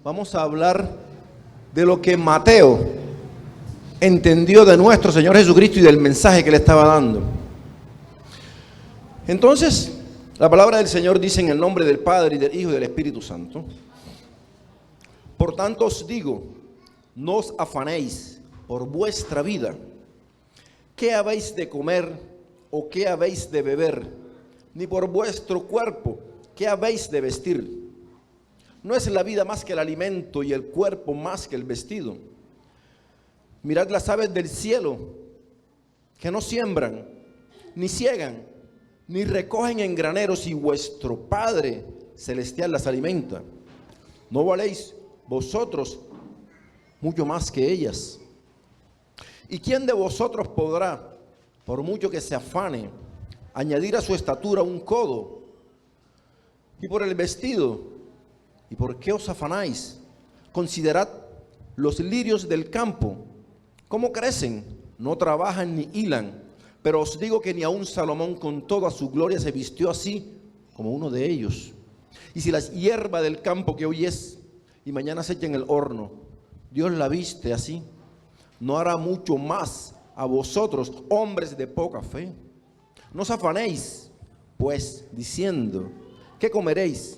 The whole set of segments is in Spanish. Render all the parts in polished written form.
Vamos a hablar de lo que Mateo entendió de nuestro Señor Jesucristo y del mensaje que le estaba dando. Entonces, la palabra del Señor dice en el nombre del Padre, y del Hijo y del Espíritu Santo: por tanto os digo, no os afanéis por vuestra vida, qué habéis de comer o qué habéis de beber, ni por vuestro cuerpo, qué habéis de vestir. ¿No es la vida más que el alimento y el cuerpo más que el vestido? Mirad las aves del cielo, que no siembran, ni ciegan, ni recogen en graneros, y vuestro Padre celestial las alimenta. ¿No valéis vosotros mucho más que ellas? ¿Y quién de vosotros podrá, por mucho que se afane, añadir a su estatura un codo? Y por el vestido, ¿y por qué os afanáis? Considerad los lirios del campo, cómo crecen, no trabajan ni hilan, pero os digo que ni aun Salomón con toda su gloria se vistió así como uno de ellos. Y si la hierba del campo que hoy es y mañana se echa en el horno, Dios la viste así, ¿no hará mucho más a vosotros, hombres de poca fe? No os afanéis, pues, diciendo, ¿qué comeréis?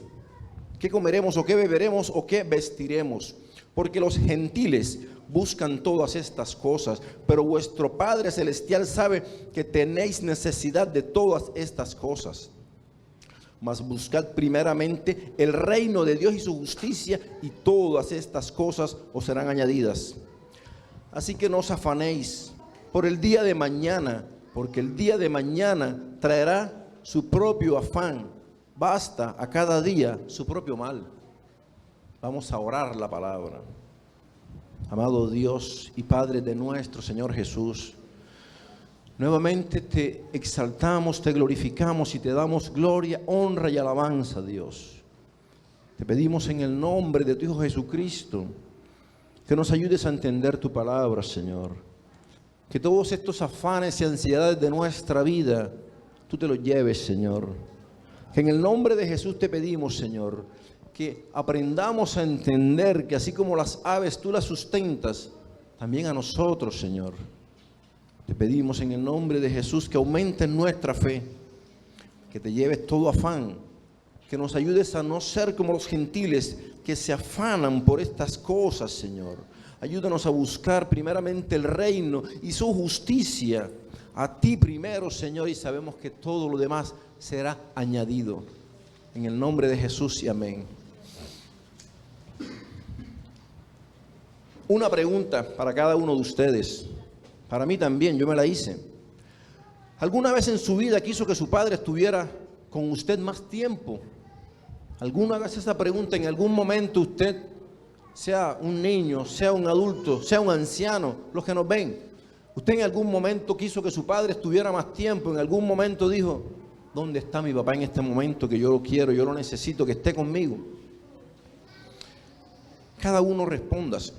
¿Qué comeremos o qué beberemos o qué vestiremos? Porque los gentiles buscan todas estas cosas, pero vuestro Padre Celestial sabe que tenéis necesidad de todas estas cosas. Mas buscad primeramente el reino de Dios y su justicia, y todas estas cosas os serán añadidas. Así que no os afanéis por el día de mañana, porque el día de mañana traerá su propio afán. Basta a cada día su propio mal. Vamos a orar la palabra. Amado Dios y Padre de nuestro Señor Jesús, nuevamente te exaltamos, te glorificamos y te damos gloria, honra y alabanza, Dios. Te pedimos en el nombre de tu Hijo Jesucristo que nos ayudes a entender tu palabra, Señor. Que todos estos afanes y ansiedades de nuestra vida tú te los lleves, Señor. Que en el nombre de Jesús te pedimos, Señor, que aprendamos a entender que así como las aves tú las sustentas, también a nosotros, Señor. Te pedimos en el nombre de Jesús que aumentes nuestra fe, que te lleves todo afán, que nos ayudes a no ser como los gentiles que se afanan por estas cosas, Señor. Ayúdanos a buscar primeramente el reino y su justicia, a ti primero, Señor, y sabemos que todo lo demás será añadido. En el nombre de Jesús y amén. Una pregunta para cada uno de ustedes. Para mí también, yo me la hice. ¿Alguna vez en su vida quiso que su padre estuviera con usted más tiempo? ¿Alguna vez esa pregunta en algún momento usted, sea un niño, sea un adulto, sea un anciano, los que nos ven, usted en algún momento quiso que su padre estuviera más tiempo? En algún momento dijo, ¿dónde está mi papá en este momento que yo lo quiero, yo lo necesito, que esté conmigo? Cada uno respóndase.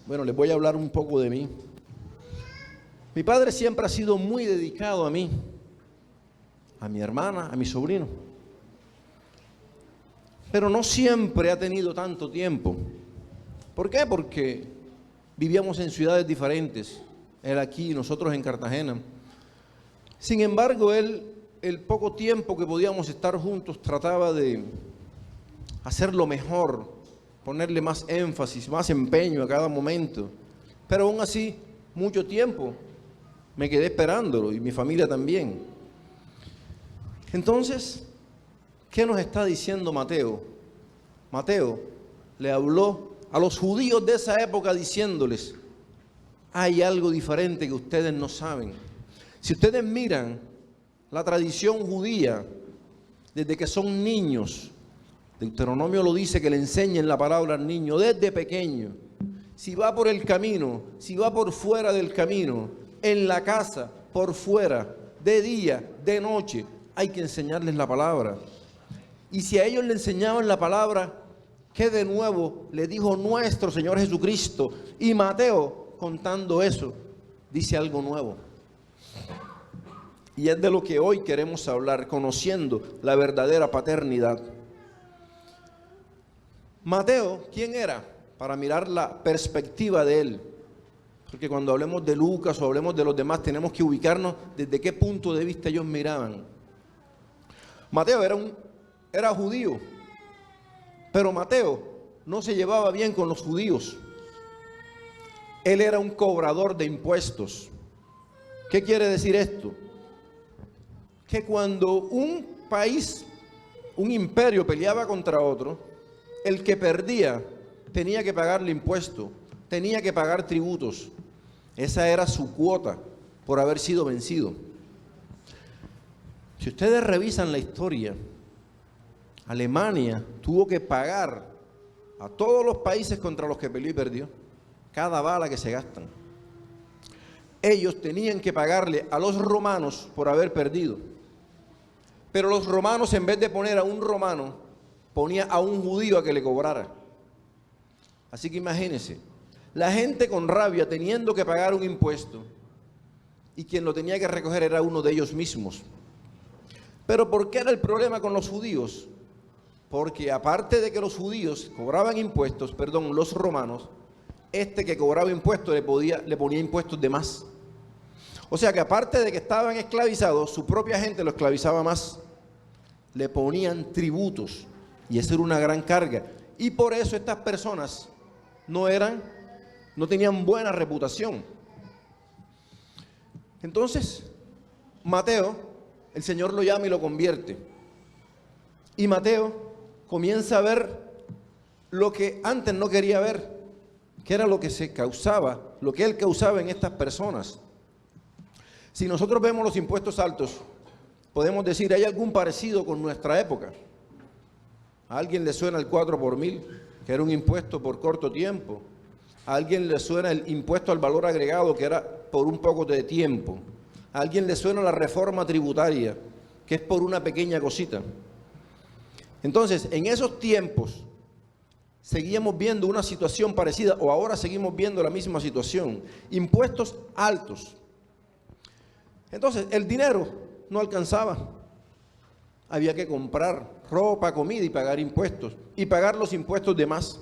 Bueno, les voy a hablar un poco de mí. Mi padre siempre ha sido muy dedicado a mí, a mi hermana, a mi sobrino. Pero no siempre ha tenido tanto tiempo. ¿Por qué? Porque vivíamos en ciudades diferentes. Él aquí, nosotros en Cartagena. Sin embargo, él, el poco tiempo que podíamos estar juntos, trataba de hacerlo mejor, ponerle más énfasis, más empeño a cada momento. Pero aún así, mucho tiempo me quedé esperándolo, y mi familia también. Entonces, ¿qué nos está diciendo Mateo? Mateo le habló a los judíos de esa época diciéndoles, hay algo diferente que ustedes no saben. Si ustedes miran la tradición judía, desde que son niños, Deuteronomio lo dice, que le enseñen la palabra al niño desde pequeño. Si va por el camino, si va por fuera del camino, en la casa, por fuera, de día, de noche, hay que enseñarles la palabra. Y si a ellos le enseñaban la palabra, ¿qué de nuevo le dijo nuestro Señor Jesucristo? Y Mateo, contando eso, dice algo nuevo. Y es de lo que hoy queremos hablar, conociendo la verdadera paternidad. Mateo, ¿quién era? Para mirar la perspectiva de él. Porque cuando hablemos de Lucas o hablemos de los demás, tenemos que ubicarnos desde qué punto de vista ellos miraban. Mateo era judío, pero Mateo no se llevaba bien con los judíos. Él era un cobrador de impuestos. ¿Qué quiere decir esto? Que cuando un país, un imperio peleaba contra otro, el que perdía tenía que pagarle impuestos, tenía que pagar tributos. Esa era su cuota por haber sido vencido. Si ustedes revisan la historia, Alemania tuvo que pagar a todos los países contra los que peleó y perdió, cada bala que se gastan. Ellos tenían que pagarle a los romanos por haber perdido. Pero los romanos, en vez de poner a un romano, ponía a un judío a que le cobrara. Así que imagínense, la gente con rabia teniendo que pagar un impuesto y quien lo tenía que recoger era uno de ellos mismos. Pero ¿por qué era el problema con los judíos? Porque aparte de que los judíos cobraban impuestos, los romanos, que cobraba impuestos le ponía impuestos de más. O sea que aparte de que estaban esclavizados, su propia gente lo esclavizaba más. Le ponían tributos y eso era una gran carga. Y por eso estas personas no tenían buena reputación. Entonces, Mateo, el Señor lo llama y lo convierte. Y Mateo comienza a ver lo que antes no quería ver, que era lo que él causaba en estas personas. Si nosotros vemos los impuestos altos, podemos decir, ¿hay algún parecido con nuestra época? ¿A alguien le suena el 4 por mil, que era un impuesto por corto tiempo? ¿A alguien le suena el impuesto al valor agregado, que era por un poco de tiempo? ¿A alguien le suena la reforma tributaria, que es por una pequeña cosita? Entonces, en esos tiempos, seguíamos viendo una situación parecida, o ahora seguimos viendo la misma situación, impuestos altos. Entonces, el dinero no alcanzaba. Había que comprar ropa, comida y pagar impuestos. Y pagar los impuestos de más.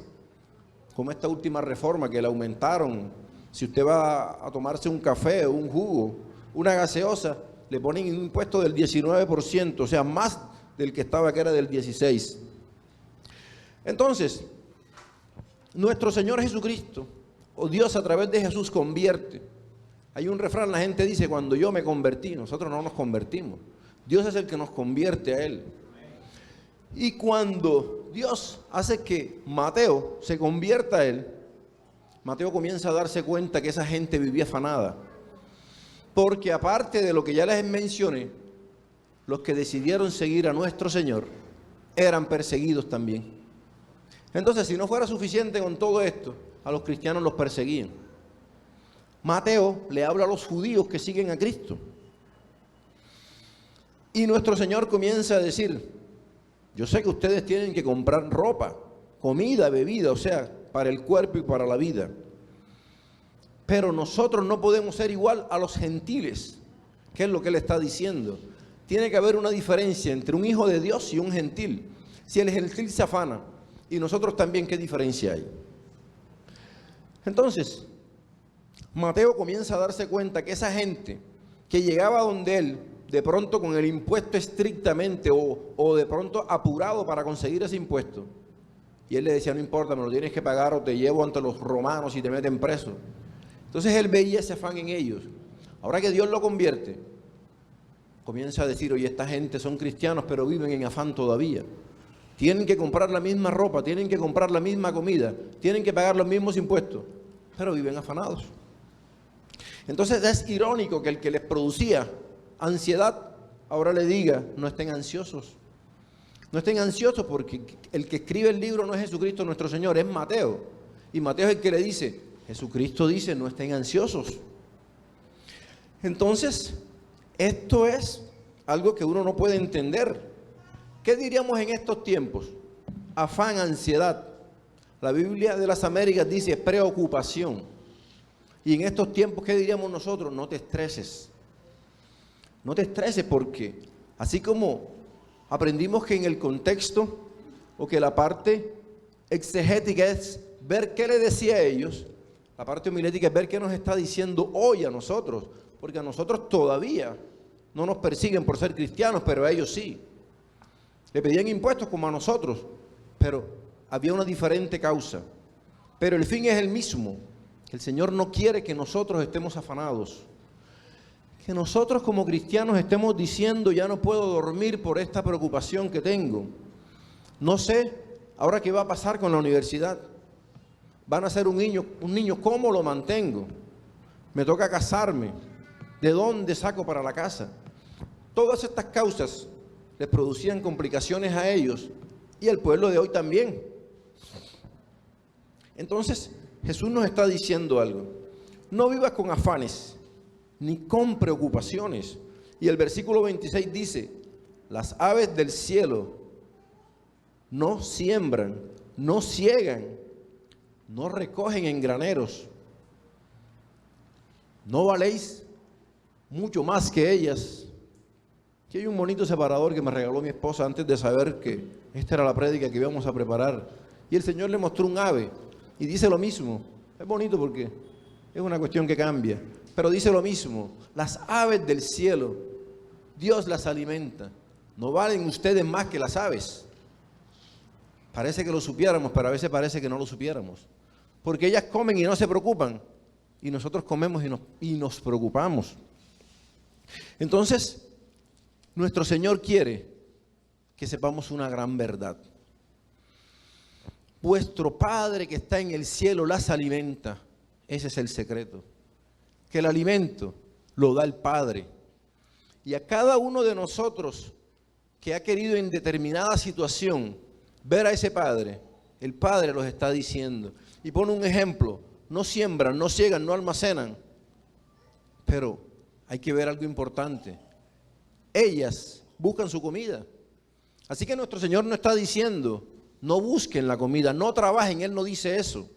Como esta última reforma que le aumentaron. Si usted va a tomarse un café, un jugo, una gaseosa, le ponen un impuesto del 19%, o sea, más del que estaba, que era del 16%. Entonces, nuestro Señor Jesucristo, o Dios a través de Jesús, convierte. Hay un refrán, la gente dice, cuando yo me convertí, nosotros no nos convertimos. Dios es el que nos convierte a Él. Y cuando Dios hace que Mateo se convierta a Él, Mateo comienza a darse cuenta que esa gente vivía afanada. Porque aparte de lo que ya les mencioné, los que decidieron seguir a nuestro Señor eran perseguidos también. Entonces, si no fuera suficiente con todo esto, a los cristianos los perseguían. Mateo le habla a los judíos que siguen a Cristo. Y nuestro Señor comienza a decir, yo sé que ustedes tienen que comprar ropa, comida, bebida, o sea, para el cuerpo y para la vida. Pero nosotros no podemos ser igual a los gentiles. ¿Qué es lo que él está diciendo? Tiene que haber una diferencia entre un hijo de Dios y un gentil. Si el gentil se afana y nosotros también, ¿qué diferencia hay? Entonces, Mateo comienza a darse cuenta que esa gente que llegaba donde él, de pronto con el impuesto estrictamente o de pronto apurado para conseguir ese impuesto, y él le decía, no importa, me lo tienes que pagar o te llevo ante los romanos y te meten preso. Entonces él veía ese afán en ellos. Ahora que Dios lo convierte, comienza a decir, oye, esta gente son cristianos pero viven en afán todavía. Tienen que comprar la misma ropa, tienen que comprar la misma comida, tienen que pagar los mismos impuestos, pero viven afanados. Entonces es irónico que el que les producía ansiedad ahora le diga, no estén ansiosos. No estén ansiosos porque el que escribe el libro no es Jesucristo nuestro Señor, es Mateo. Y Mateo es el que le dice, Jesucristo dice, no estén ansiosos. Entonces, esto es algo que uno no puede entender. ¿Qué diríamos en estos tiempos? Afán, ansiedad. La Biblia de las Américas dice preocupación. Y en estos tiempos, ¿qué diríamos nosotros? No te estreses. No te estreses porque así como aprendimos que en el contexto o que la parte exegética es ver qué le decía a ellos. La parte homilética es ver qué nos está diciendo hoy a nosotros, porque a nosotros todavía no nos persiguen por ser cristianos, pero a ellos sí. Le pedían impuestos como a nosotros, pero había una diferente causa. Pero el fin es el mismo. El Señor no quiere que nosotros estemos afanados. Que nosotros como cristianos estemos diciendo, ya no puedo dormir por esta preocupación que tengo. No sé ahora qué va a pasar con la universidad. Van a ser un niño, ¿cómo lo mantengo? Me toca casarme. ¿De dónde saco para la casa? Todas estas causas les producían complicaciones a ellos y al pueblo de hoy también. Entonces, Jesús nos está diciendo algo. No vivas con afanes, ni con preocupaciones. Y el versículo 26 dice, las aves del cielo no siembran, no ciegan, no recogen en graneros. ¿No valéis mucho más que ellas? Aquí hay un bonito separador que me regaló mi esposa antes de saber que esta era la prédica que íbamos a preparar. Y el Señor le mostró un ave y dice lo mismo. Es bonito porque es una cuestión que cambia. Pero dice lo mismo. Las aves del cielo, Dios las alimenta. ¿No valen ustedes más que las aves? Parece que lo supiéramos, pero a veces parece que no lo supiéramos. Porque ellas comen y no se preocupan. Y nosotros comemos y nos preocupamos. Entonces, nuestro Señor quiere que sepamos una gran verdad. Vuestro Padre que está en el cielo las alimenta. Ese es el secreto. Que el alimento lo da el Padre. Y a cada uno de nosotros que ha querido en determinada situación ver a ese Padre, el Padre los está diciendo. Y pone un ejemplo. No siembran, no ciegan, no almacenan. Pero hay que ver algo importante. Ellas buscan su comida. Así que nuestro Señor no está diciendo, no busquen la comida, no trabajen. Él no dice eso.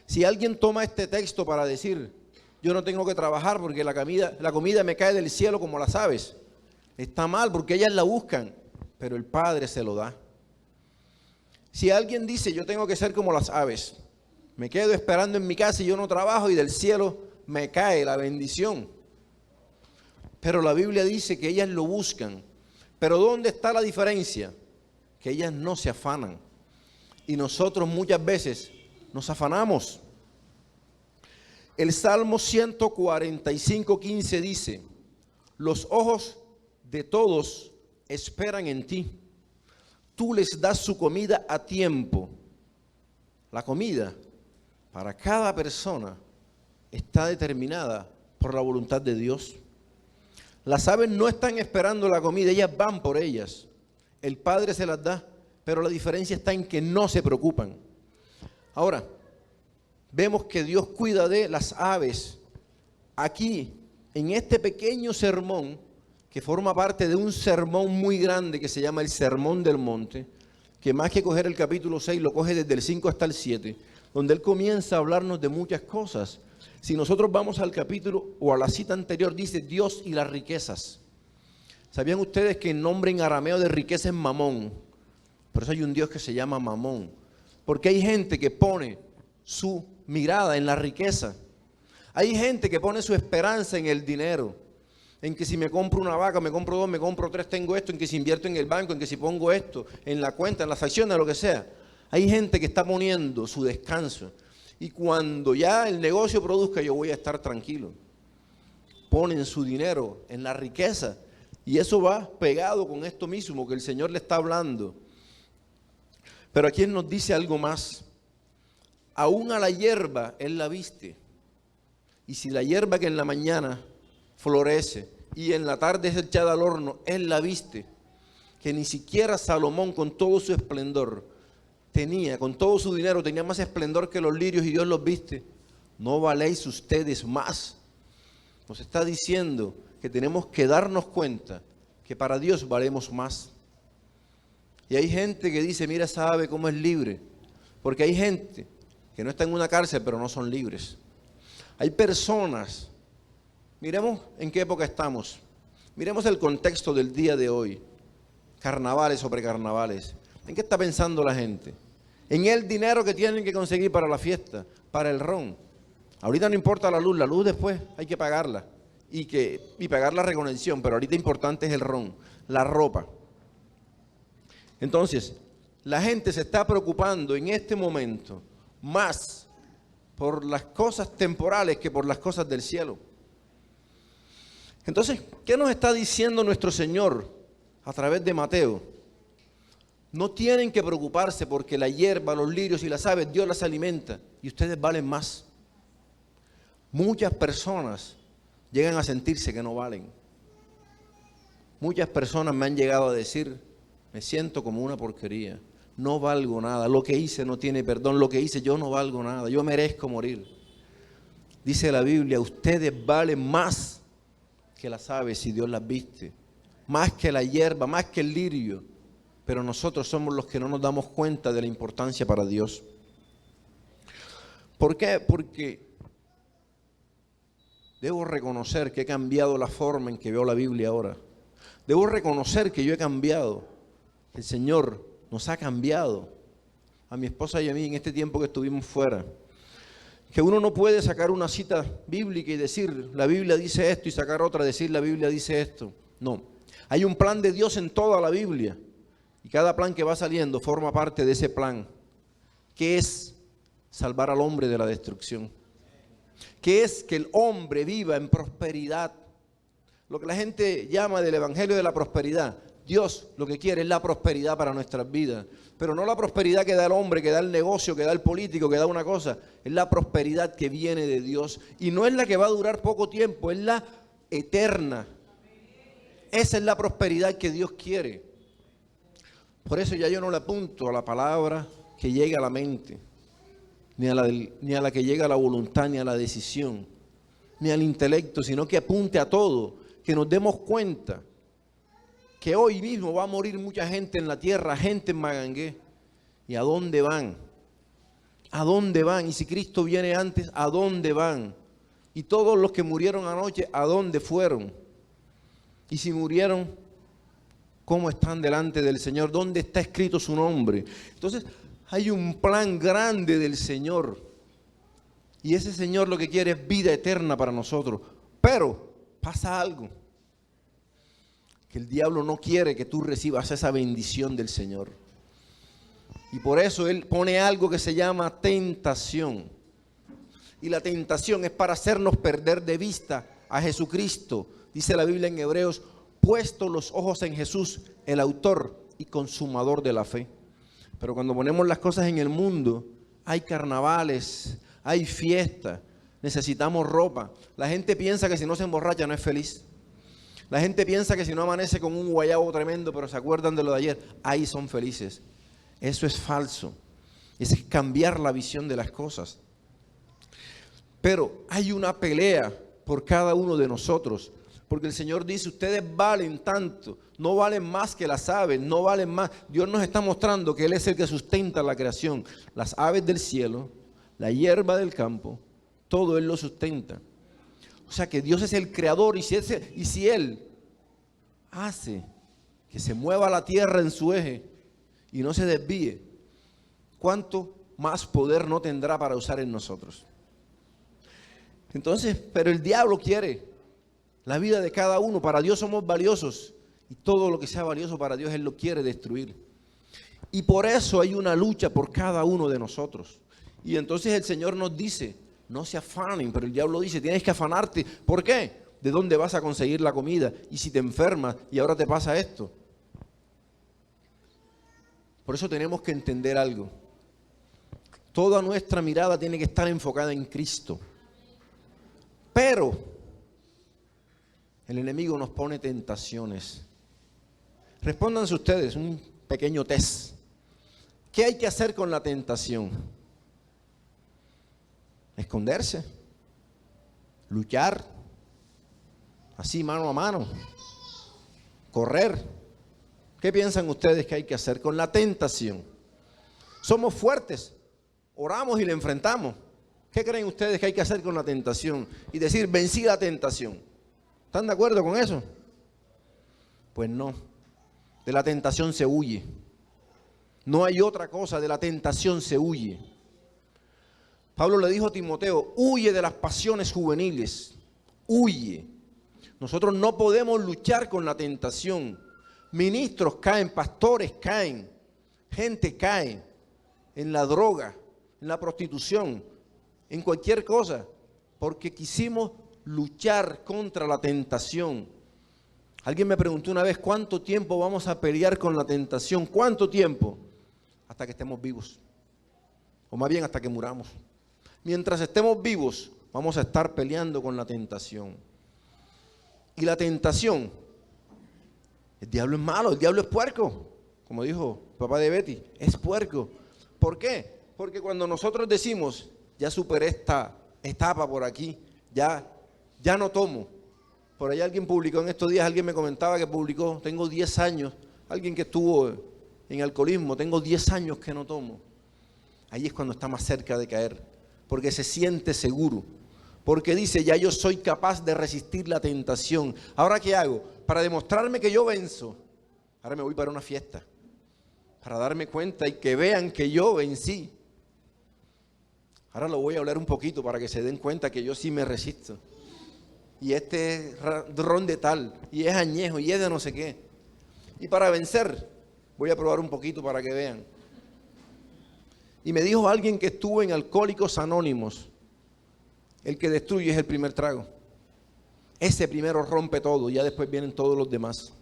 Si alguien toma este texto para decir, yo no tengo que trabajar porque la comida me cae del cielo como las aves, está mal porque ellas la buscan, pero el Padre se lo da. Si alguien dice, yo tengo que ser como las aves, me quedo esperando en mi casa y yo no trabajo y del cielo me cae la bendición. Pero la Biblia dice que ellas lo buscan. Pero ¿dónde está la diferencia? Que ellas no se afanan. Y nosotros muchas veces nos afanamos. El Salmo 145:15 dice, los ojos de todos esperan en ti. Tú les das su comida a tiempo. La comida para cada persona está determinada por la voluntad de Dios. Las aves no están esperando la comida, ellas van por ellas. El Padre se las da, pero la diferencia está en que no se preocupan. Ahora, vemos que Dios cuida de las aves. Aquí, en este pequeño sermón, que forma parte de un sermón muy grande que se llama el Sermón del Monte, que más que coger el capítulo 6, lo coge desde el 5 hasta el 7, donde Él comienza a hablarnos de muchas cosas. Si nosotros vamos al capítulo o a la cita anterior, dice Dios y las riquezas. ¿Sabían ustedes que el nombre en arameo de riqueza es Mamón? Por eso hay un Dios que se llama Mamón. Porque hay gente que pone su mirada en la riqueza. Hay gente que pone su esperanza en el dinero. En que si me compro una vaca, me compro dos, me compro tres, tengo esto. En que si invierto en el banco, en que si pongo esto, en la cuenta, en las acciones, lo que sea. Hay gente que está poniendo su descanso. Y cuando ya el negocio produzca, yo voy a estar tranquilo. Ponen su dinero en la riqueza. Y eso va pegado con esto mismo que el Señor le está hablando. Pero aquí Él nos dice algo más. Aún a la hierba Él la viste. Y si la hierba que en la mañana florece y en la tarde es echada al horno, Él la viste. Que ni siquiera Salomón con todo su esplendor tenía, con todo su dinero, tenía más esplendor que los lirios y Dios los viste. ¿No valéis ustedes más? Nos está diciendo que tenemos que darnos cuenta que para Dios valemos más. Y hay gente que dice, mira esa ave cómo es libre. Porque hay gente que no está en una cárcel pero no son libres. Hay personas, miremos en qué época estamos. Miremos el contexto del día de hoy. Carnavales sobre carnavales. ¿En qué está pensando la gente? en el dinero que tienen que conseguir para la fiesta, para el ron. Ahorita no importa la luz después hay que pagarla y pagar la reconexión, pero ahorita importante es el ron, la ropa. Entonces, la gente se está preocupando en este momento más por las cosas temporales que por las cosas del cielo. Entonces, ¿qué nos está diciendo nuestro Señor a través de Mateo? No tienen que preocuparse porque la hierba, los lirios y las aves, Dios las alimenta y ustedes valen más. Muchas personas llegan a sentirse que no valen. Muchas personas me han llegado a decir, me siento como una porquería, no valgo nada, lo que hice no tiene perdón, lo que hice yo no valgo nada, yo merezco morir. Dice la Biblia, ustedes valen más que las aves si Dios las viste, más que la hierba, más que el lirio, pero nosotros somos los que no nos damos cuenta de la importancia para Dios. ¿Por qué? Porque debo reconocer que he cambiado la forma en que veo la Biblia ahora. Debo reconocer que yo he cambiado. El Señor nos ha cambiado. A mi esposa y a mí en este tiempo que estuvimos fuera. Que uno no puede sacar una cita bíblica y decir, la Biblia dice esto, y sacar otra y decir, la Biblia dice esto. No. Hay un plan de Dios en toda la Biblia. Y cada plan que va saliendo forma parte de ese plan. Que es salvar al hombre de la destrucción. Que es que el hombre viva en prosperidad. Lo que la gente llama del evangelio de la prosperidad. Dios lo que quiere es la prosperidad para nuestras vidas. Pero no la prosperidad que da el hombre, que da el negocio, que da el político, que da una cosa. Es la prosperidad que viene de Dios. Y no es la que va a durar poco tiempo, es la eterna. Esa es la prosperidad que Dios quiere. Por eso ya yo no le apunto a la palabra que llega a la mente. Ni a la que llega a la voluntad, ni a la decisión, ni al intelecto, sino que apunte a todo, que nos demos cuenta que hoy mismo va a morir mucha gente en la tierra, gente en Magangué. ¿Y a dónde van? ¿A dónde van? Y si Cristo viene antes, ¿a dónde van? Y todos los que murieron anoche, ¿a dónde fueron? Y si murieron, ¿cómo están delante del Señor? ¿Dónde está escrito su nombre? Entonces, hay un plan grande del Señor. Y ese Señor lo que quiere es vida eterna para nosotros. Pero pasa algo. Que el diablo no quiere que tú recibas esa bendición del Señor. Y por eso Él pone algo que se llama tentación. Y la tentación es para hacernos perder de vista a Jesucristo. Dice la Biblia en Hebreos, puesto los ojos en Jesús, el autor y consumador de la fe. Pero cuando ponemos las cosas en el mundo, hay carnavales, hay fiestas, necesitamos ropa. La gente piensa que si no se emborracha no es feliz. La gente piensa que si no amanece con un guayabo tremendo, pero se acuerdan de lo de ayer, ahí son felices. Eso es falso. Es cambiar la visión de las cosas. Pero hay una pelea por cada uno de nosotros. Porque el Señor dice, ustedes valen tanto, no valen más que las aves, no valen más. Dios nos está mostrando que Él es el que sustenta la creación. Las aves del cielo, la hierba del campo, todo Él lo sustenta. O sea que Dios es el creador y si Él hace que se mueva la tierra en su eje y no se desvíe, ¿cuánto más poder no tendrá para usar en nosotros? Entonces, pero el diablo quiere la vida de cada uno. Para Dios somos valiosos y todo lo que sea valioso para Dios Él lo quiere destruir. Y por eso hay una lucha por cada uno de nosotros. Y entonces el Señor nos dice, no se afanen, pero el diablo dice, tienes que afanarte. ¿Por qué? ¿De dónde vas a conseguir la comida? Y si te enfermas y ahora te pasa esto. Por eso tenemos que entender algo. Toda nuestra mirada tiene que estar enfocada en Cristo. Pero el enemigo nos pone tentaciones. Respóndanse ustedes un pequeño test. ¿Qué hay que hacer con la tentación? Esconderse, luchar, así mano a mano, correr. ¿Qué piensan ustedes que hay que hacer con la tentación? Somos fuertes, oramos y la enfrentamos. ¿Qué creen ustedes que hay que hacer con la tentación? Y decir, vencí la tentación. ¿Están de acuerdo con eso? Pues no. De la tentación se huye. No hay otra cosa, de la tentación se huye. Pablo le dijo a Timoteo, huye de las pasiones juveniles, huye. Nosotros no podemos luchar con la tentación. Ministros caen, pastores caen, gente cae en la droga, en la prostitución, en cualquier cosa, porque quisimos luchar contra la tentación. Alguien me preguntó una vez, ¿cuánto tiempo vamos a pelear con la tentación? ¿Cuánto tiempo? Hasta que estemos vivos, o más bien hasta que muramos. Mientras estemos vivos, vamos a estar peleando con la tentación. Y la tentación, el diablo es malo, el diablo es puerco, como dijo el papá de Betty, es puerco. ¿Por qué? Porque cuando nosotros decimos, ya superé esta etapa por aquí, ya no tomo. Por ahí alguien publicó en estos días, alguien me comentaba que publicó, tengo 10 años, alguien que estuvo en alcoholismo, tengo 10 años que no tomo. Ahí es cuando está más cerca de caer, porque se siente seguro, porque dice, ya yo soy capaz de resistir la tentación. ¿Ahora qué hago? Para demostrarme que yo venzo, ahora me voy para una fiesta, para darme cuenta y que vean que yo vencí. Ahora lo voy a hablar un poquito para que se den cuenta que yo sí me resisto. Y este es ron de tal, y es añejo, y es de no sé qué. Y para vencer, voy a probar un poquito para que vean. Y me dijo alguien que estuvo en Alcohólicos Anónimos, el que destruye es el primer trago. Ese primero rompe todo, ya después vienen todos los demás.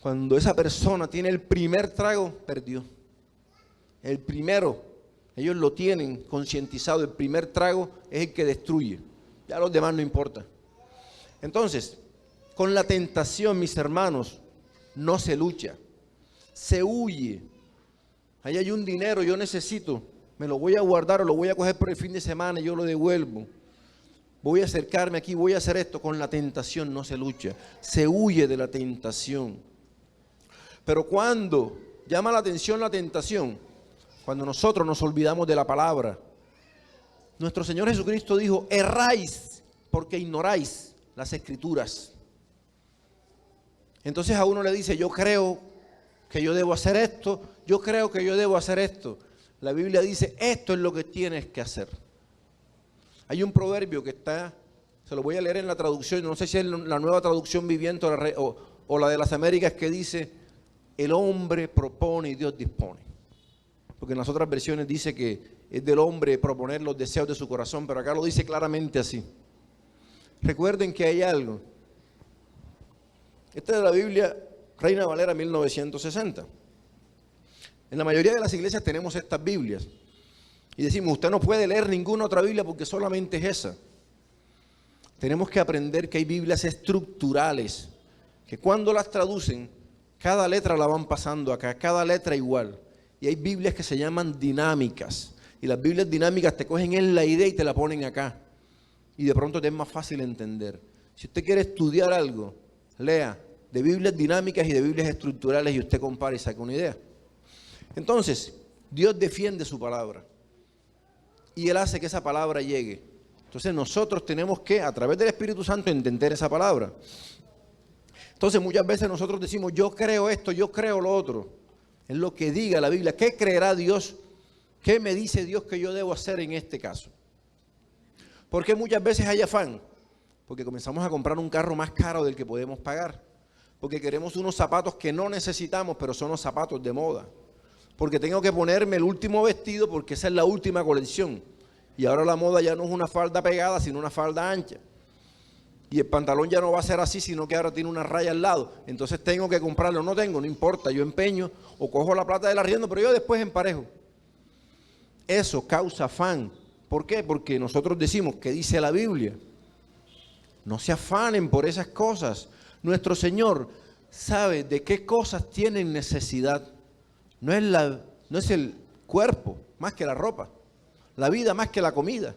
Cuando esa persona tiene el primer trago, perdió. El primero, ellos lo tienen concientizado, el primer trago es el que destruye. Ya los demás no importa. Entonces, con la tentación, mis hermanos, no se lucha, se huye. Ahí hay un dinero, yo necesito, me lo voy a guardar o lo voy a coger por el fin de semana y yo lo devuelvo. Voy a acercarme aquí, voy a hacer esto. Con la tentación no se lucha, se huye de la tentación. Pero cuando llama la atención la tentación, cuando nosotros nos olvidamos de la palabra. Nuestro Señor Jesucristo dijo, erráis porque ignoráis las Escrituras. Entonces a uno le dice, yo creo que yo debo hacer esto, yo creo que yo debo hacer esto. La Biblia dice, esto es lo que tienes que hacer. Hay un proverbio que está, se lo voy a leer en la traducción, no sé si es la Nueva Traducción Viviente o la de las Américas, que dice, el hombre propone y Dios dispone. Porque en las otras versiones dice que es del hombre proponer los deseos de su corazón, pero acá lo dice claramente así. Recuerden que hay algo. Esta es la Biblia Reina Valera 1960. En la mayoría de las iglesias tenemos estas Biblias. Y decimos, usted no puede leer ninguna otra Biblia porque solamente es esa. Tenemos que aprender que hay Biblias estructurales, que cuando las traducen, cada letra la van pasando acá, cada letra igual. Y hay Biblias que se llaman dinámicas. Y las Biblias dinámicas te cogen en la idea y te la ponen acá. Y de pronto te es más fácil entender. Si usted quiere estudiar algo, lea de Biblias dinámicas y de Biblias estructurales y usted compara y saca una idea. Entonces, Dios defiende su palabra. Y Él hace que esa palabra llegue. Entonces nosotros tenemos que, a través del Espíritu Santo, entender esa palabra. Entonces muchas veces nosotros decimos, yo creo esto, yo creo lo otro. Es lo que diga la Biblia. ¿Qué creerá Dios? ¿Qué me dice Dios que yo debo hacer en este caso? ¿Por qué muchas veces hay afán? Porque comenzamos a comprar un carro más caro del que podemos pagar. Porque queremos unos zapatos que no necesitamos, pero son los zapatos de moda. Porque tengo que ponerme el último vestido porque esa es la última colección. Y ahora la moda ya no es una falda pegada, sino una falda ancha. Y el pantalón ya no va a ser así, sino que ahora tiene una raya al lado. Entonces tengo que comprarlo. No tengo, no importa, yo empeño o cojo la plata del arriendo, pero yo después emparejo. Eso causa afán. ¿Por qué? Porque nosotros decimos, ¿qué dice la Biblia? No se afanen por esas cosas. Nuestro Señor sabe de qué cosas tienen necesidad. No es el cuerpo más que la ropa, la vida más que la comida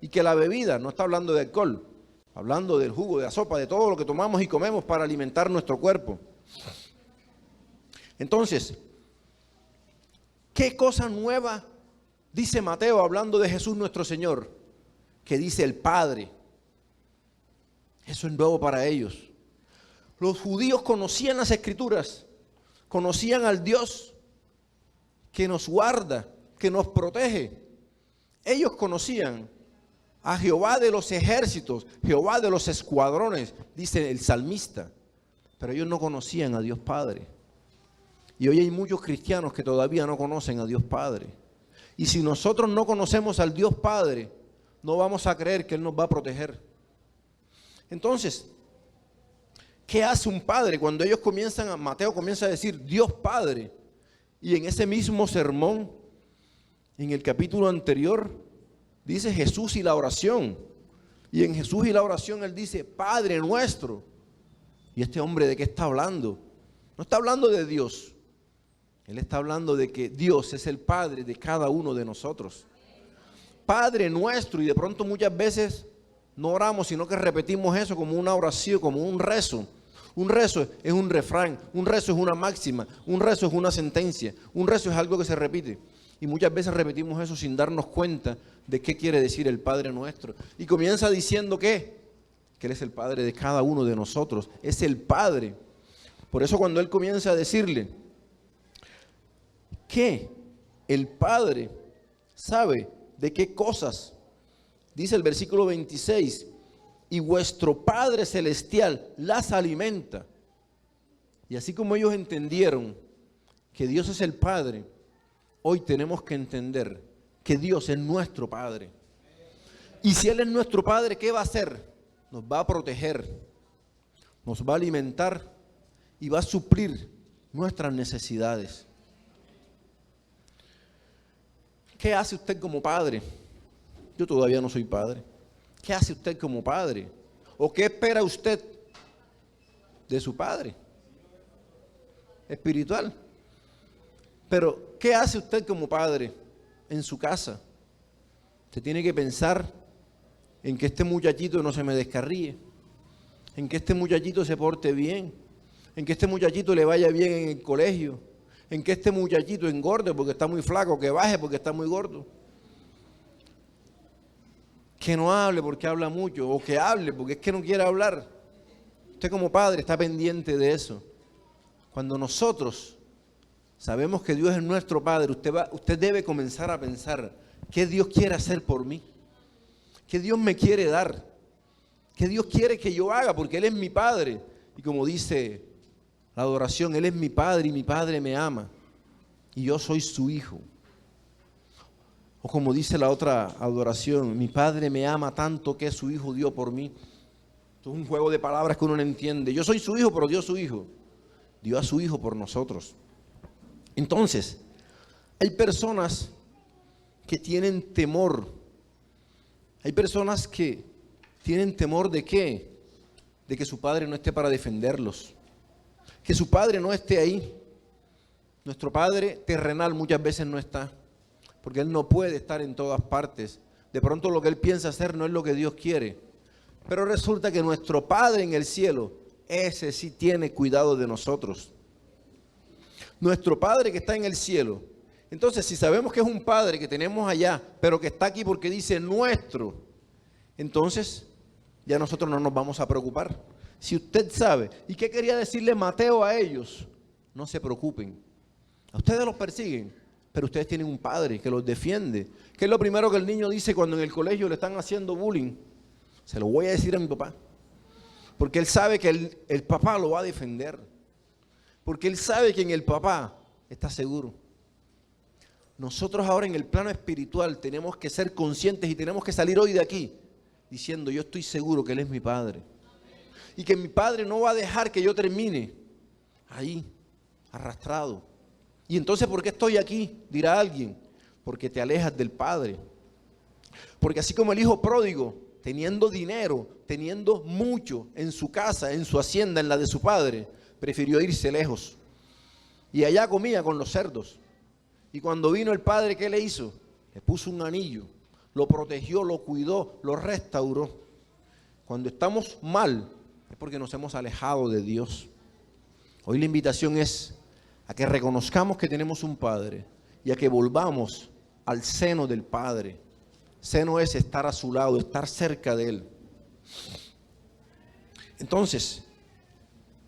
y que la bebida. No está hablando de alcohol, hablando del jugo, de la sopa, de todo lo que tomamos y comemos para alimentar nuestro cuerpo. Entonces, ¿qué cosa nueva dice Mateo hablando de Jesús nuestro Señor? Que dice el Padre. Eso es nuevo para ellos. Los judíos conocían las Escrituras, conocían al Dios que nos guarda, que nos protege. Ellos conocían a Jehová de los ejércitos, Jehová de los escuadrones, dice el salmista. Pero ellos no conocían a Dios Padre. Y hoy hay muchos cristianos que todavía no conocen a Dios Padre. Y si nosotros no conocemos al Dios Padre, no vamos a creer que Él nos va a proteger. Entonces, ¿qué hace un padre cuando ellos Mateo comienza a decir Dios Padre? Y en ese mismo sermón, en el capítulo anterior, dice Jesús y la oración. Y en Jesús y la oración Él dice, Padre nuestro. ¿Y este hombre de qué está hablando? No está hablando de Dios. Él está hablando de que Dios es el Padre de cada uno de nosotros. Padre nuestro. Y de pronto muchas veces no oramos, sino que repetimos eso como una oración, como un rezo. Un rezo es un refrán, un rezo es una máxima, un rezo es una sentencia, un rezo es algo que se repite. Y muchas veces repetimos eso sin darnos cuenta de qué quiere decir el Padre nuestro. Y comienza diciendo que Él es el Padre de cada uno de nosotros, es el Padre. Por eso cuando Él comienza a decirle que el Padre sabe de qué cosas, dice el versículo 26, y vuestro Padre Celestial las alimenta. Y así como ellos entendieron que Dios es el Padre, hoy tenemos que entender que Dios es nuestro Padre. Y si Él es nuestro Padre, ¿qué va a hacer? Nos va a proteger, nos va a alimentar y va a suplir nuestras necesidades. ¿Qué hace usted como padre? Yo todavía no soy padre. ¿Qué hace usted como padre? ¿O qué espera usted de su padre espiritual? Pero, ¿qué hace usted como padre en su casa? Usted tiene que pensar en que este muchachito no se me descarríe, en que este muchachito se porte bien, en que este muchachito le vaya bien en el colegio, en que este muchachito engorde porque está muy flaco, que baje porque está muy gordo. Que no hable porque habla mucho, o que hable porque es que no quiere hablar. Usted como padre está pendiente de eso. Cuando nosotros sabemos que Dios es nuestro Padre, usted debe comenzar a pensar, ¿qué Dios quiere hacer por mí? ¿Qué Dios me quiere dar? ¿Qué Dios quiere que yo haga? Porque Él es mi Padre. Y como dice la adoración, Él es mi Padre y mi Padre me ama. Y yo soy su hijo. O como dice la otra adoración, mi Padre me ama tanto que su Hijo dio por mí. Esto es un juego de palabras que uno no entiende. Yo soy su hijo, pero dio su hijo. Dio a su hijo por nosotros. Entonces, hay personas que tienen temor. Hay personas que tienen temor ¿de qué? De que su padre no esté para defenderlos. Que su padre no esté ahí. Nuestro padre terrenal muchas veces no está. Porque Él no puede estar en todas partes. De pronto lo que Él piensa hacer no es lo que Dios quiere. Pero resulta que nuestro Padre en el cielo, ese sí tiene cuidado de nosotros. Nuestro Padre que está en el cielo. Entonces, si sabemos que es un Padre que tenemos allá, pero que está aquí porque dice nuestro, entonces ya nosotros no nos vamos a preocupar. Si usted sabe, ¿y qué quería decirle Mateo a ellos? No se preocupen. A ustedes los persiguen, pero ustedes tienen un Padre que los defiende. ¿Qué es lo primero que el niño dice cuando en el colegio le están haciendo bullying? Se lo voy a decir a mi papá. Porque él sabe que el papá lo va a defender. Porque él sabe que en el papá está seguro. Nosotros ahora en el plano espiritual tenemos que ser conscientes y tenemos que salir hoy de aquí diciendo, yo estoy seguro que Él es mi Padre. Y que mi Padre no va a dejar que yo termine ahí, arrastrado. Y entonces, ¿por qué estoy aquí? Dirá alguien. Porque te alejas del Padre. Porque así como el hijo pródigo, teniendo dinero, teniendo mucho en su casa, en su hacienda, en la de su padre, prefirió irse lejos. Y allá comía con los cerdos. Y cuando vino el padre, ¿qué le hizo? Le puso un anillo, lo protegió, lo cuidó, lo restauró. Cuando estamos mal, es porque nos hemos alejado de Dios. Hoy la invitación es a que reconozcamos que tenemos un Padre y a que volvamos al seno del Padre. Seno es estar a su lado, estar cerca de Él. Entonces,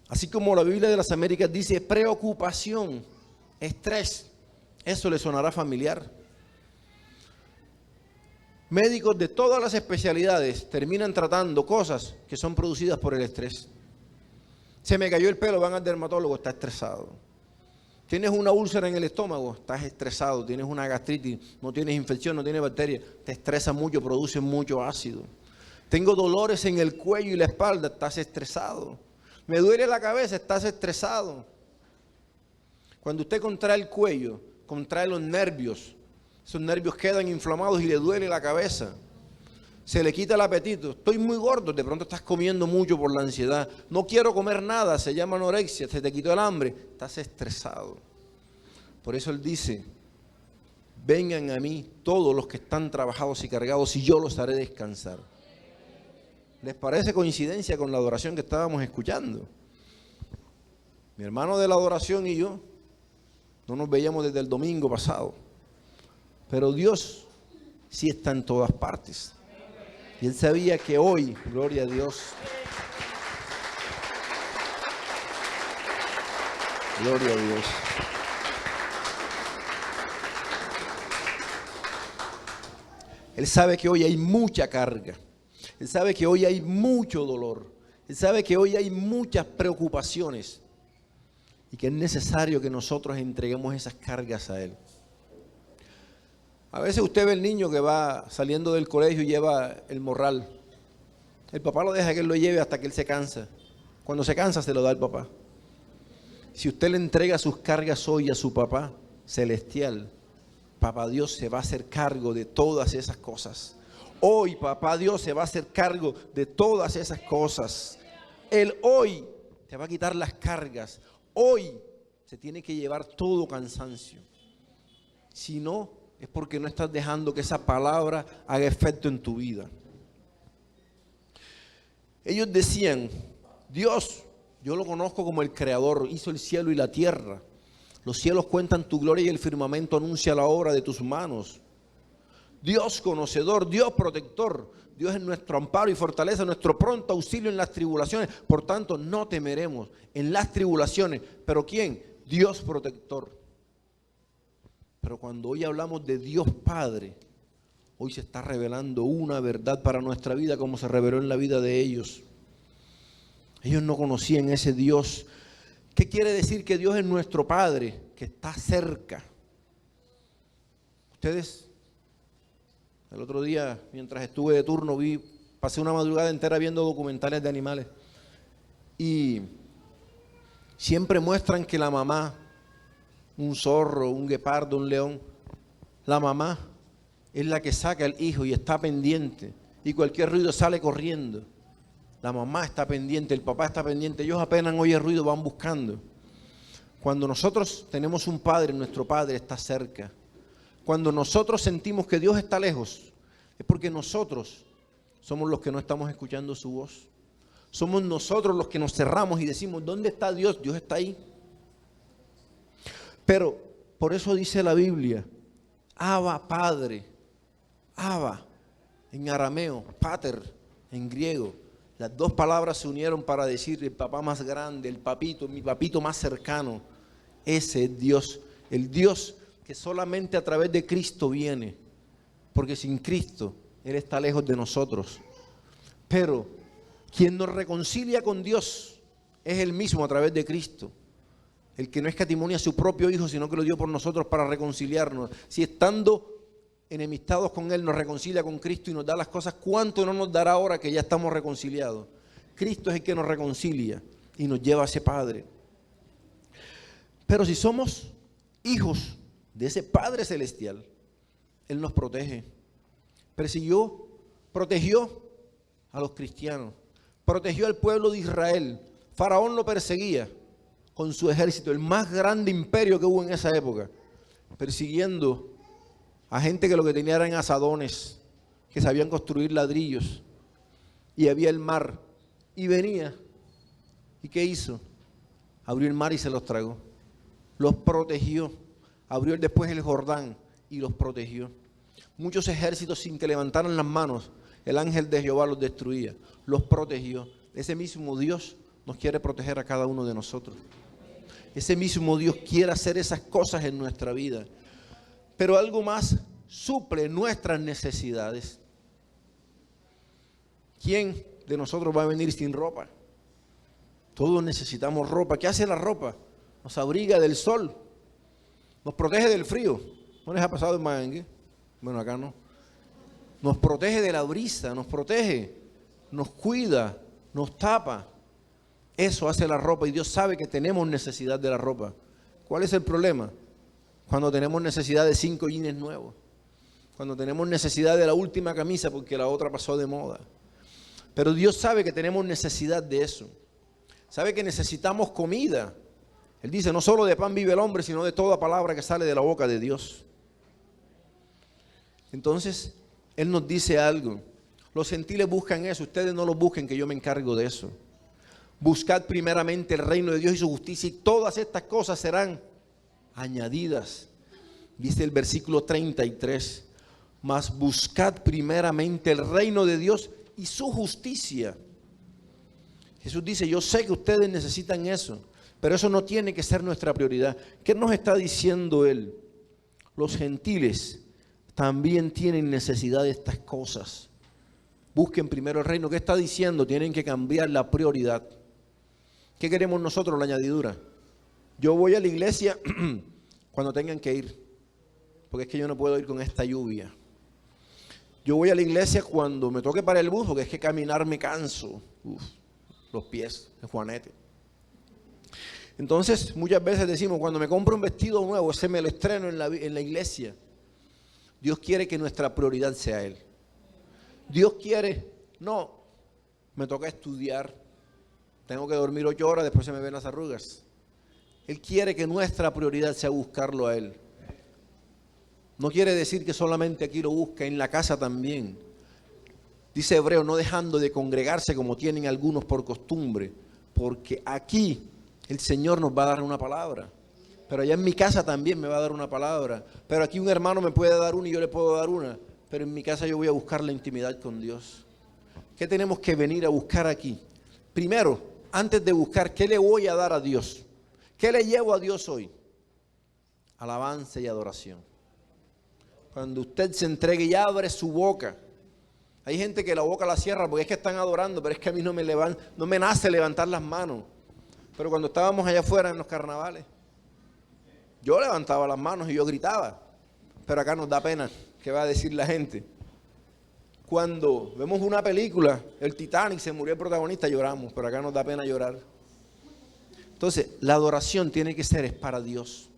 así como la Biblia de las Américas dice preocupación, estrés, Eso le sonará familiar. Médicos de todas las especialidades terminan tratando cosas que son producidas por el estrés. Se me cayó el pelo, van al dermatólogo, está estresado. Tienes una úlcera en el estómago, estás estresado. Tienes una gastritis, no tienes infección, no tienes bacterias, te estresa mucho, produce mucho ácido. Tengo dolores en el cuello y la espalda, estás estresado. Me duele la cabeza, estás estresado. Cuando usted contrae el cuello, contrae los nervios, esos nervios quedan inflamados y le duele la cabeza. Se le quita el apetito. Estoy muy gordo, de pronto estás comiendo mucho por la ansiedad. No quiero comer nada, se llama anorexia, se te quitó el hambre, estás estresado. Por eso Él dice, vengan a mí todos los que están trabajados y cargados y yo los haré descansar. ¿Les parece coincidencia con la adoración que estábamos escuchando? Mi hermano de la adoración y yo no nos veíamos desde el domingo pasado. Pero Dios sí está en todas partes. Y Él sabía que hoy, gloria a Dios, gloria a Dios. Él sabe que hoy hay mucha carga. Él sabe que hoy hay mucho dolor. Él sabe que hoy hay muchas preocupaciones. Y que es necesario que nosotros entreguemos esas cargas a Él. A veces usted ve el niño que va saliendo del colegio y lleva el morral. El papá lo deja que él lo lleve hasta que él se cansa. Cuando se cansa se lo da el papá. Si usted le entrega sus cargas hoy a su papá celestial, papá Dios se va a hacer cargo de todas esas cosas. Hoy papá Dios se va a hacer cargo de todas esas cosas. Él hoy te va a quitar las cargas. Hoy se tiene que llevar todo cansancio. Si no, es porque no estás dejando que esa palabra haga efecto en tu vida. Ellos decían, Dios, yo lo conozco como el Creador, hizo el cielo y la tierra. Los cielos cuentan tu gloria y el firmamento anuncia la obra de tus manos. Dios conocedor, Dios protector, Dios es nuestro amparo y fortaleza, nuestro pronto auxilio en las tribulaciones. Por tanto, no temeremos en las tribulaciones. ¿Pero quién? Dios protector. Pero cuando hoy hablamos de Dios Padre, hoy se está revelando una verdad para nuestra vida como se reveló en la vida de ellos. Ellos no conocían ese Dios. ¿Qué quiere decir que Dios es nuestro Padre? Que está cerca. Ustedes, el otro día, mientras estuve de turno, pasé una madrugada entera viendo documentales de animales. Y siempre muestran que la mamá, un zorro, un guepardo, un león, la mamá es la que saca al hijo y está pendiente. Y cualquier ruido sale corriendo. La mamá está pendiente, el papá está pendiente. Ellos apenas oyen ruido, van buscando. Cuando nosotros tenemos un padre, nuestro padre está cerca. Cuando nosotros sentimos que Dios está lejos, es porque nosotros somos los que no estamos escuchando su voz. Somos nosotros los que nos cerramos y decimos, ¿dónde está Dios? Dios está ahí. Pero por eso dice la Biblia, Abba, Padre, Abba, en arameo, Pater, en griego. Las dos palabras se unieron para decir el papá más grande, el papito, mi papito más cercano. Ese es Dios, el Dios que solamente a través de Cristo viene. Porque sin Cristo, Él está lejos de nosotros. Pero quien nos reconcilia con Dios es Él mismo a través de Cristo. El que no escatimó a su propio Hijo, sino que lo dio por nosotros para reconciliarnos. Si estando enemistados con Él nos reconcilia con Cristo y nos da las cosas, ¿cuánto no nos dará ahora que ya estamos reconciliados? Cristo es el que nos reconcilia y nos lleva a ese Padre. Pero si somos hijos de ese Padre Celestial, Él nos protege. Persiguió, protegió a los cristianos, protegió al pueblo de Israel. Faraón lo perseguía con su ejército, el más grande imperio que hubo en esa época, persiguiendo a gente que lo que tenía eran asadones, que sabían construir ladrillos, y había el mar, y venía, ¿y qué hizo? Abrió el mar y se los tragó, los protegió, abrió después el Jordán y los protegió. Muchos ejércitos sin que levantaran las manos, el ángel de Jehová los destruía, los protegió. Ese mismo Dios nos quiere proteger a cada uno de nosotros. Ese mismo Dios quiere hacer esas cosas en nuestra vida. pero algo más suple nuestras necesidades. ¿Quién de nosotros va a venir sin ropa? Todos necesitamos ropa. ¿Qué hace la ropa? Nos abriga del sol, nos protege del frío. ¿No les ha pasado en Mangue? Bueno, acá no. Nos protege de la brisa, nos protege, nos cuida, nos tapa. Eso hace la ropa y Dios sabe que tenemos necesidad de la ropa. ¿Cuál es el problema? Cuando tenemos necesidad de 5 jeans nuevos. Cuando tenemos necesidad de la última camisa porque la otra pasó de moda. Pero Dios sabe que tenemos necesidad de eso. Sabe que necesitamos comida. Él dice, no solo de pan vive el hombre, sino de toda palabra que sale de la boca de Dios. Entonces, Él nos dice algo. Los gentiles buscan eso, ustedes no lo busquen, que yo me encargo de eso. Buscad primeramente el reino de Dios y su justicia, y todas estas cosas serán añadidas. Dice el versículo 33. Mas buscad primeramente el reino de Dios y su justicia. Jesús dice, yo sé que ustedes necesitan eso, pero eso no tiene que ser nuestra prioridad. ¿Qué nos está diciendo Él? Los gentiles también tienen necesidad de estas cosas. Busquen primero el reino. ¿Qué está diciendo? Tienen que cambiar la prioridad. ¿Qué queremos nosotros? La añadidura. Yo voy a la iglesia cuando tengan que ir, porque es que yo no puedo ir con esta lluvia. Yo voy a la iglesia cuando me toque para el bus, porque es que caminar me canso. Los pies, el juanete. Entonces, muchas veces decimos, cuando me compro un vestido nuevo, ese me lo estreno en la iglesia. Dios quiere que nuestra prioridad sea Él. Dios quiere, no, me toca estudiar, tengo que dormir 8 horas, después se me ven las arrugas. Él quiere que nuestra prioridad sea buscarlo a Él. No quiere decir que solamente aquí lo busca, en la casa también. Dice Hebreo, no dejando de congregarse como tienen algunos por costumbre, porque aquí el Señor nos va a dar una palabra. Pero allá en mi casa también me va a dar una palabra. Pero aquí un hermano me puede dar una y yo le puedo dar una. Pero en mi casa yo voy a buscar la intimidad con Dios. ¿Qué tenemos que venir a buscar aquí? Primero, antes de buscar, ¿qué le voy a dar a Dios? ¿Qué le llevo a Dios hoy? Alabanza y adoración. Cuando usted se entregue y abre su boca. Hay gente que la boca la cierra porque es que están adorando, pero es que a mí no me nace levantar las manos. Pero cuando estábamos allá afuera en los carnavales, yo levantaba las manos y yo gritaba. Pero acá nos da pena. ¿Qué va a decir la gente? Cuando vemos una película, el Titanic, se murió el protagonista, lloramos, pero acá nos da pena llorar. Entonces, la adoración tiene que ser es para Dios.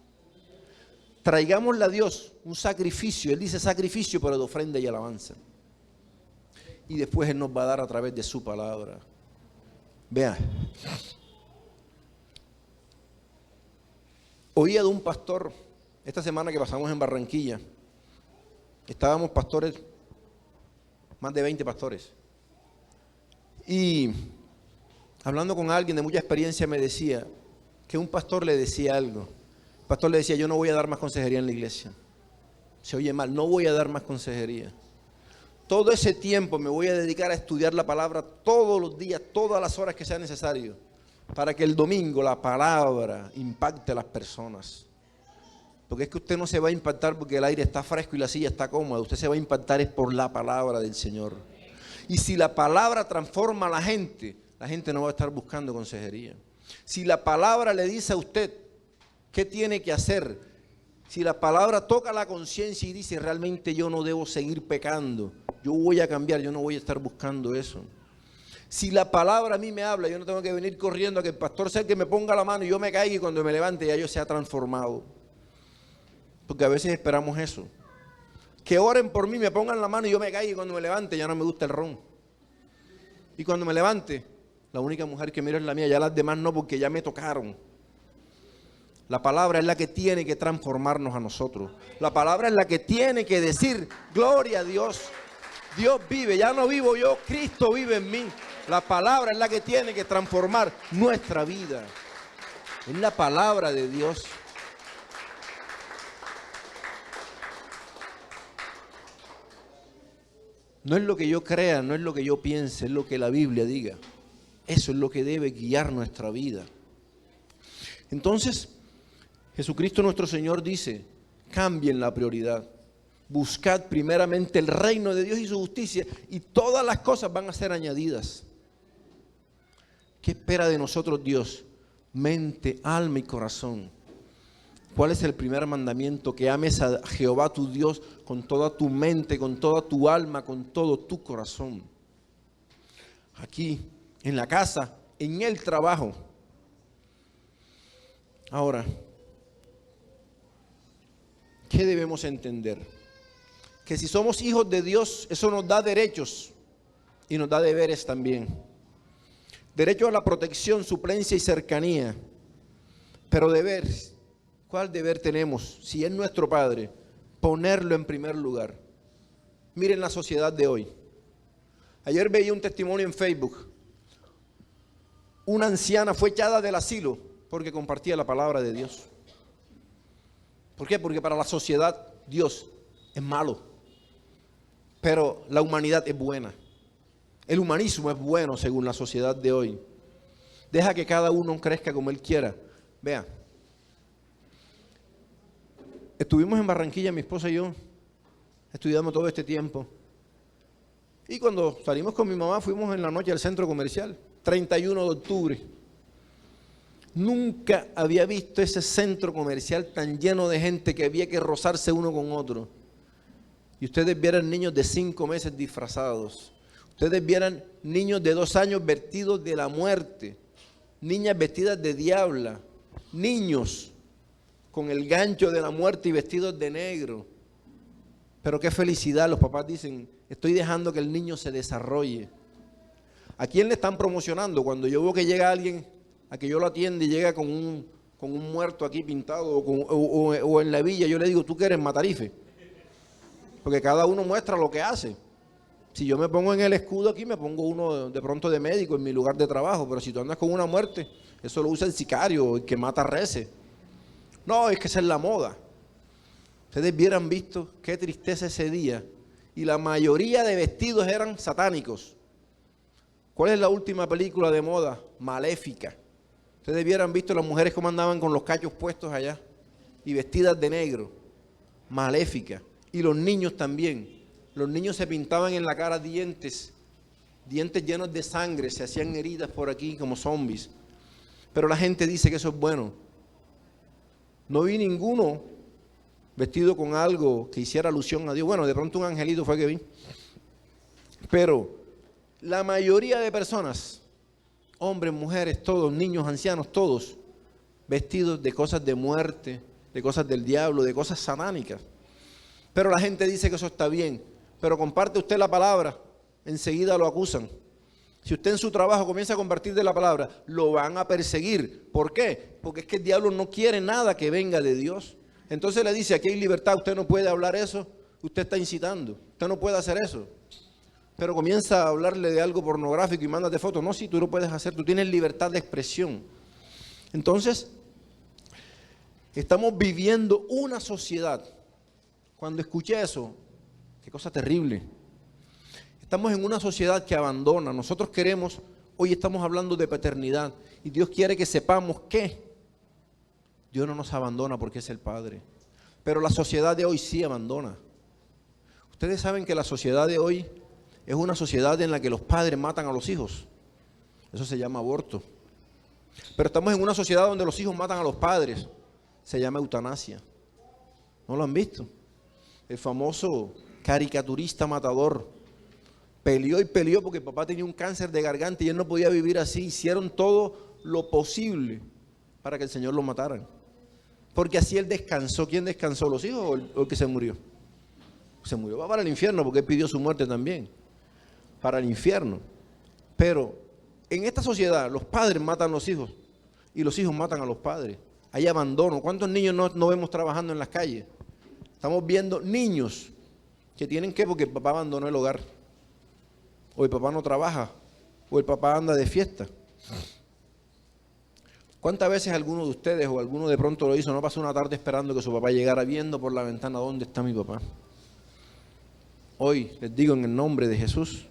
Traigámosle a Dios un sacrificio. Él dice sacrificio, pero de ofrenda y alabanza. Y después Él nos va a dar a través de su palabra. Vean. Oía de un pastor, esta semana que pasamos en Barranquilla, estábamos pastores, más de 20 pastores. Y hablando con alguien de mucha experiencia me decía que un pastor le decía algo. El pastor le decía, yo no voy a dar más consejería en la iglesia. Se oye mal, no voy a dar más consejería. Todo ese tiempo me voy a dedicar a estudiar la palabra todos los días, todas las horas que sea necesario, para que el domingo la palabra impacte a las personas. Porque es que usted no se va a impactar porque el aire está fresco y la silla está cómoda. Usted se va a impactar es por la palabra del Señor. Y si la palabra transforma a la gente no va a estar buscando consejería. Si la palabra le dice a usted qué tiene que hacer, si la palabra toca la conciencia y dice realmente yo no debo seguir pecando, yo voy a cambiar, yo no voy a estar buscando eso. Si la palabra a mí me habla, yo no tengo que venir corriendo a que el pastor sea el que me ponga la mano y yo me caiga y cuando me levante ya yo sea transformado. Porque a veces esperamos eso. Que oren por mí, me pongan la mano y yo me caiga y cuando me levante ya no me gusta el ron. Y cuando me levante, la única mujer que miro es la mía, ya las demás no porque ya me tocaron. La palabra es la que tiene que transformarnos a nosotros. La palabra es la que tiene que decir, gloria a Dios. Dios vive, ya no vivo yo, Cristo vive en mí. La palabra es la que tiene que transformar nuestra vida. Es la palabra de Dios. No es lo que yo crea, no es lo que yo piense, es lo que la Biblia diga. Eso es lo que debe guiar nuestra vida. Entonces, Jesucristo nuestro Señor dice Cambien la prioridad. Buscad primeramente el reino de Dios y su justicia, y todas las cosas van a ser añadidas. ¿Qué espera de nosotros Dios? Mente, alma y corazón. ¿Cuál es el primer mandamiento? Que ames a Jehová tu Dios con toda tu mente, con toda tu alma, con todo tu corazón. Aquí, en la casa, en el trabajo. Ahora, ¿qué debemos entender? Que si somos hijos de Dios, eso nos da derechos y nos da deberes también. Derecho a la protección, suplencia y cercanía. Pero deberes, ¿cuál deber tenemos? Si es nuestro Padre, ponerlo en primer lugar. Miren la sociedad de hoy. Ayer veía un testimonio en Facebook. Una anciana fue echada del asilo porque compartía la palabra de Dios. ¿Por qué? Porque para la sociedad Dios es malo, pero la humanidad es buena. El humanismo es bueno según la sociedad de hoy. Deja que cada uno crezca como él quiera. Vea, estuvimos en Barranquilla, mi esposa y yo, estudiamos todo este tiempo. Y cuando salimos con mi mamá, fuimos en la noche al centro comercial, 31 de octubre. Nunca había visto ese centro comercial tan lleno de gente que había que rozarse uno con otro. Y ustedes vieran niños de 5 meses disfrazados. Ustedes vieran niños de 2 años vestidos de la muerte. Niñas vestidas de diabla. Niños con el gancho de la muerte y vestidos de negro. Pero qué felicidad, los papás dicen, estoy dejando que el niño se desarrolle. ¿A quién le están promocionando? Cuando yo veo que llega alguien a que yo lo atiende y llega con un muerto aquí pintado o en la villa, yo le digo, tú que eres Matarife. Porque cada uno muestra lo que hace. Si yo me pongo en el escudo aquí, me pongo uno de pronto de médico en mi lugar de trabajo, pero si tú andas con una muerte, eso lo usa el sicario, el que mata reces. No, es que esa es la moda. Ustedes hubieran visto qué tristeza ese día. Y la mayoría de vestidos eran satánicos. ¿Cuál es la última película de moda? Maléfica. Ustedes hubieran visto las mujeres como andaban con los cachos puestos allá y vestidas de negro. Maléfica. Y los niños también. Los niños se pintaban en la cara dientes llenos de sangre, se hacían heridas por aquí como zombies. Pero la gente dice que eso es bueno. No vi ninguno vestido con algo que hiciera alusión a Dios. Bueno, de pronto un angelito fue que vi. Pero la mayoría de personas, hombres, mujeres, todos, niños, ancianos, todos, vestidos de cosas de muerte, de cosas del diablo, de cosas satánicas. Pero la gente dice que eso está bien. Pero comparte usted la palabra, enseguida lo acusan. Si usted en su trabajo comienza a compartir de la palabra, lo van a perseguir. ¿Por qué? Porque es que el diablo no quiere nada que venga de Dios. Entonces le dice, aquí hay libertad, usted no puede hablar eso, usted está incitando, usted no puede hacer eso. Pero comienza a hablarle de algo pornográfico y mándate fotos. No, sí, tú lo puedes hacer, tú tienes libertad de expresión. Entonces, estamos viviendo una sociedad. Cuando escuché eso, qué cosa terrible. Estamos en una sociedad que abandona. Nosotros queremos, hoy estamos hablando de paternidad, y Dios quiere que sepamos que Dios no nos abandona porque es el Padre. Pero la sociedad de hoy sí abandona. Ustedes saben que la sociedad de hoy es una sociedad en la que los padres matan a los hijos. Eso se llama aborto. Pero estamos en una sociedad donde los hijos matan a los padres. Se llama eutanasia. ¿No lo han visto? El famoso caricaturista matador peleó y peleó porque el papá tenía un cáncer de garganta y él no podía vivir así. Hicieron todo lo posible para que el Señor lo matara. Porque así él descansó. ¿Quién descansó? ¿Los hijos o el que se murió? Se murió, va para el infierno porque él pidió su muerte también. Para el infierno. Pero en esta sociedad los padres matan a los hijos y los hijos matan a los padres. Hay abandono. ¿Cuántos niños no vemos trabajando en las calles? Estamos viendo niños que tienen que, porque el papá abandonó el hogar, o el papá no trabaja, o el papá anda de fiesta. ¿Cuántas veces alguno de ustedes o alguno de pronto lo hizo? No pasó una tarde esperando que su papá llegara, viendo por la ventana dónde está mi papá. Hoy les digo en el nombre de Jesús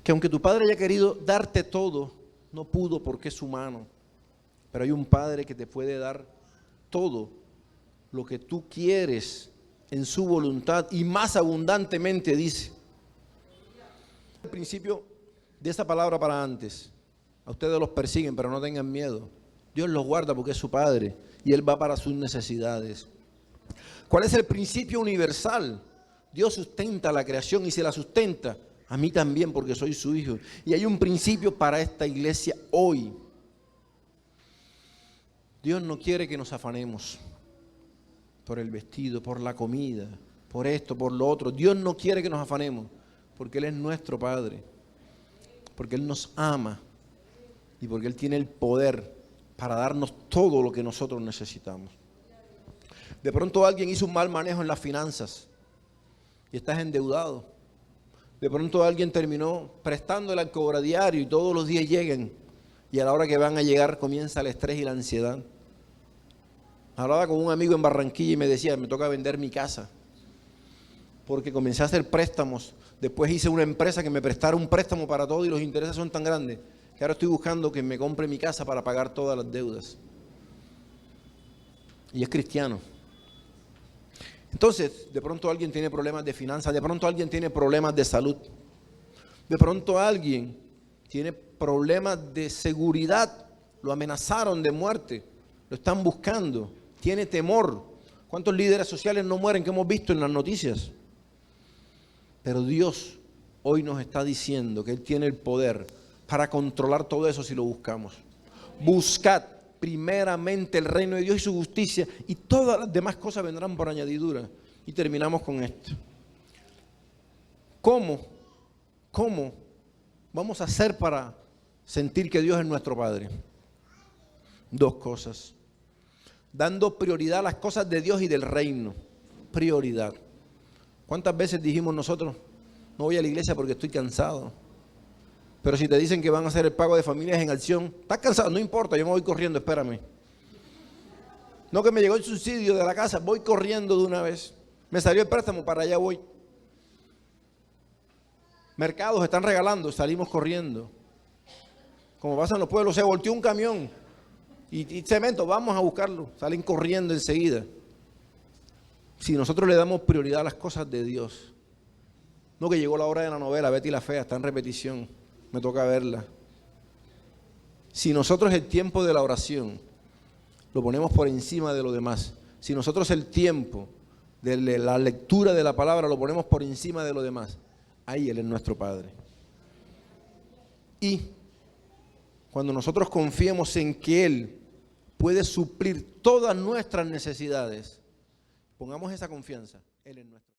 que aunque tu padre haya querido darte todo, no pudo porque es humano. Pero hay un padre que te puede dar todo lo que tú quieres en su voluntad y más abundantemente, dice. El principio de esa palabra para antes. A ustedes los persiguen, pero no tengan miedo. Dios los guarda porque es su Padre y Él va para sus necesidades. ¿Cuál es el principio universal? Dios sustenta la creación y se la sustenta a mí también porque soy su hijo. Y hay un principio para esta iglesia hoy. Dios no quiere que nos afanemos por el vestido, por la comida, por esto, por lo otro. Dios no quiere que nos afanemos porque Él es nuestro Padre, porque Él nos ama y porque Él tiene el poder para darnos todo lo que nosotros necesitamos. De pronto alguien hizo un mal manejo en las finanzas y estás endeudado. De pronto alguien terminó prestándole al cobradiario y todos los días llegan y a la hora que van a llegar comienza el estrés y la ansiedad. Hablaba con un amigo en Barranquilla y me decía, me toca vender mi casa porque comencé a hacer préstamos. Después hice una empresa que me prestara un préstamo para todo y los intereses son tan grandes que ahora estoy buscando que me compre mi casa para pagar todas las deudas. Y es cristiano. Entonces, de pronto alguien tiene problemas de finanzas, de pronto alguien tiene problemas de salud, de pronto alguien tiene problemas de seguridad, lo amenazaron de muerte, lo están buscando, tiene temor. ¿Cuántos líderes sociales no mueren que hemos visto en las noticias? Pero Dios hoy nos está diciendo que Él tiene el poder para controlar todo eso si lo buscamos. Buscad primeramente el reino de Dios y su justicia y todas las demás cosas vendrán por añadidura. Y terminamos con esto. ¿Cómo vamos a hacer para sentir que Dios es nuestro Padre? Dos cosas. Dando prioridad a las cosas de Dios y del reino. Prioridad. ¿Cuántas veces dijimos nosotros, no voy a la iglesia porque estoy cansado? Pero si te dicen que van a hacer el pago de familias en acción, ¿estás cansado? No importa, yo me voy corriendo, espérame. No, que me llegó el subsidio de la casa, voy corriendo de una vez. Me salió el préstamo, para allá voy. Mercados están regalando, salimos corriendo. Como pasa en los pueblos, se volteó un camión y cemento, vamos a buscarlo. Salen corriendo enseguida. Si nosotros le damos prioridad a las cosas de Dios. No, que llegó la hora de la novela, Betty la Fea, está en repetición. Me toca verla. Si nosotros el tiempo de la oración lo ponemos por encima de lo demás, si nosotros el tiempo de la lectura de la palabra lo ponemos por encima de lo demás, ahí Él es nuestro Padre. Y cuando nosotros confiemos en que Él puede suplir todas nuestras necesidades, pongamos esa confianza, Él es nuestro Padre.